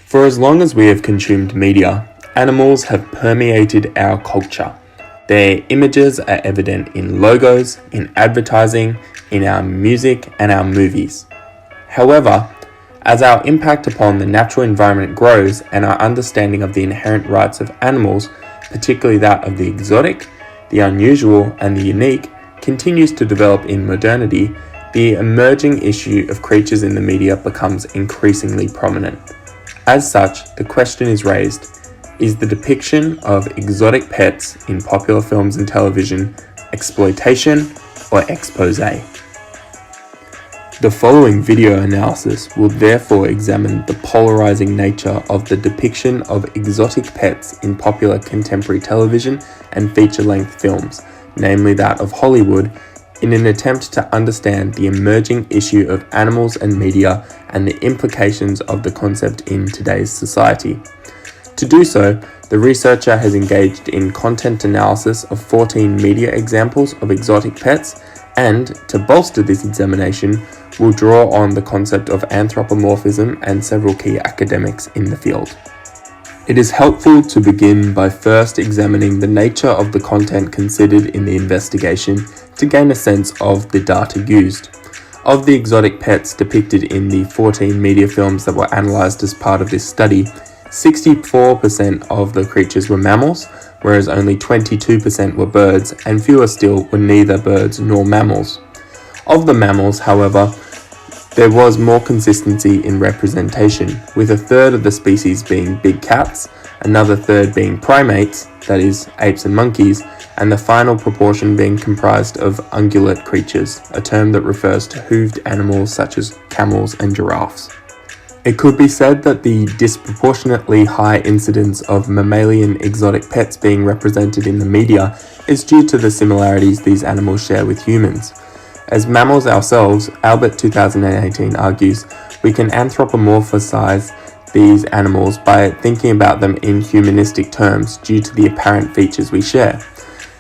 For as long as we have consumed media, animals have permeated our culture. Their images are evident in logos, in advertising, in our music and our movies. However, as our impact upon the natural environment grows and our understanding of the inherent rights of animals, particularly that of the exotic, the unusual and the unique, continues to develop in modernity, the emerging issue of creatures in the media becomes increasingly prominent. As such, the question is raised, is the depiction of exotic pets in popular films and television exploitation or exposé? The following video analysis will therefore examine the polarizing nature of the depiction of exotic pets in popular contemporary television and feature-length films, namely that of Hollywood, in an attempt to understand the emerging issue of animals and media and the implications of the concept in today's society. To do so, the researcher has engaged in content analysis of 14 media examples of exotic pets, and, to bolster this examination, will draw on the concept of anthropomorphism and several key academics in the field. It is helpful to begin by first examining the nature of the content considered in the investigation to gain a sense of the data used. Of the exotic pets depicted in the 14 media films that were analysed as part of this study, 64% of the creatures were mammals, whereas only 22% were birds, and fewer still were neither birds nor mammals. Of the mammals, however, there was more consistency in representation, with a third of the species being big cats, another third being primates, that is, apes and monkeys, and the final proportion being comprised of ungulate creatures, a term that refers to hooved animals such as camels and giraffes. It could be said that the disproportionately high incidence of mammalian exotic pets being represented in the media is due to the similarities these animals share with humans. As mammals ourselves, Albert 2018 argues, we can anthropomorphize these animals by thinking about them in humanistic terms due to the apparent features we share.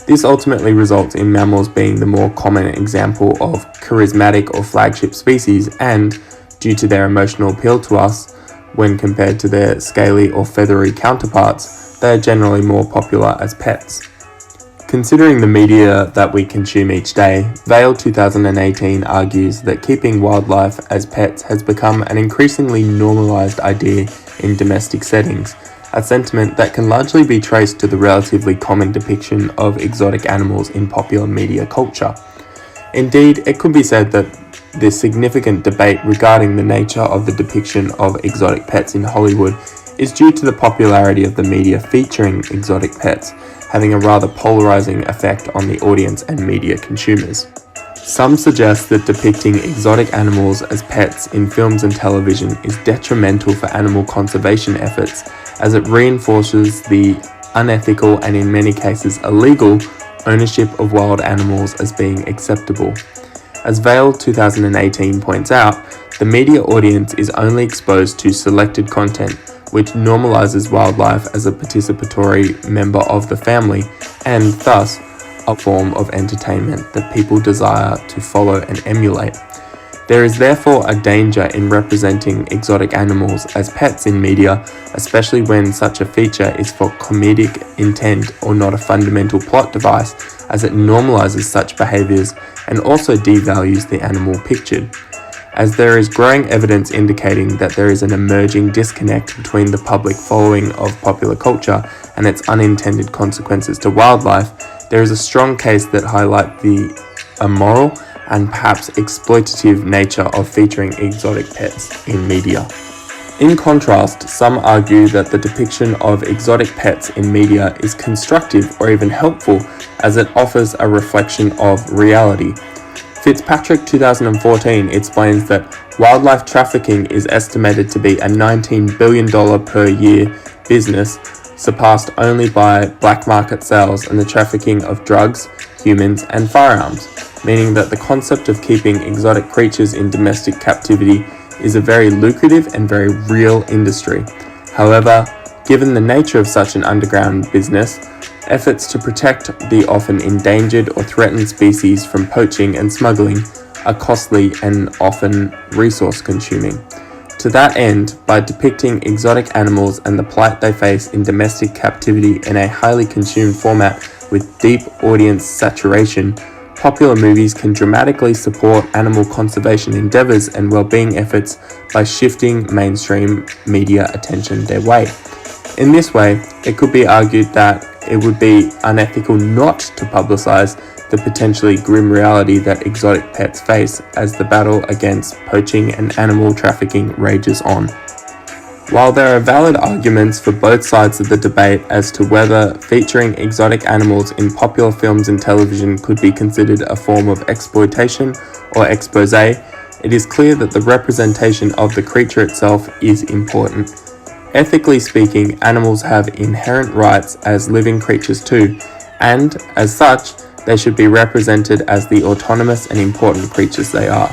This ultimately results in mammals being the more common example of charismatic or flagship species, and, due to their emotional appeal to us, when compared to their scaly or feathery counterparts, they are generally more popular as pets. Considering the media that we consume each day, Vale 2018 argues that keeping wildlife as pets has become an increasingly normalized idea in domestic settings, a sentiment that can largely be traced to the relatively common depiction of exotic animals in popular media culture. Indeed, it could be said that the significant debate regarding the nature of the depiction of exotic pets in Hollywood is due to the popularity of the media featuring exotic pets, having a rather polarizing effect on the audience and media consumers. Some suggest that depicting exotic animals as pets in films and television is detrimental for animal conservation efforts, as it reinforces the unethical and in many cases illegal ownership of wild animals as being acceptable. As Vale 2018 points out, the media audience is only exposed to selected content, which normalizes wildlife as a participatory member of the family, and thus a form of entertainment that people desire to follow and emulate. There is therefore a danger in representing exotic animals as pets in media, especially when such a feature is for comedic intent or not a fundamental plot device, as it normalizes such behaviors and also devalues the animal pictured. As there is growing evidence indicating that there is an emerging disconnect between the public following of popular culture and its unintended consequences to wildlife, there is a strong case that highlights the immoral and perhaps exploitative nature of featuring exotic pets in media. In contrast, some argue that the depiction of exotic pets in media is constructive or even helpful, as it offers a reflection of reality. Fitzpatrick 2014 explains that wildlife trafficking is estimated to be a $19 billion per year business, surpassed only by black market sales and the trafficking of drugs, humans, and firearms, meaning that the concept of keeping exotic creatures in domestic captivity is a very lucrative and very real industry. However, given the nature of such an underground business, efforts to protect the often endangered or threatened species from poaching and smuggling are costly and often resource-consuming. To that end, by depicting exotic animals and the plight they face in domestic captivity in a highly consumed format with deep audience saturation, popular movies can dramatically support animal conservation endeavors and well-being efforts by shifting mainstream media attention their way. In this way, it could be argued that it would be unethical not to publicize the potentially grim reality that exotic pets face as the battle against poaching and animal trafficking rages on. While there are valid arguments for both sides of the debate as to whether featuring exotic animals in popular films and television could be considered a form of exploitation or exposé, it is clear that the representation of the creature itself is important. Ethically speaking, animals have inherent rights as living creatures too, and, as such, they should be represented as the autonomous and important creatures they are.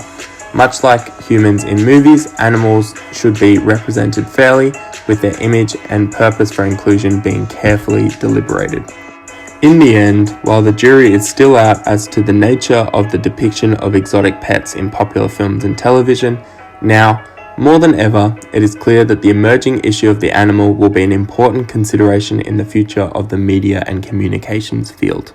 Much like humans in movies, animals should be represented fairly, with their image and purpose for inclusion being carefully deliberated. In the end, while the jury is still out as to the nature of the depiction of exotic pets in popular films and television, now, more than ever, it is clear that the emerging issue of the animal will be an important consideration in the future of the media and communications field.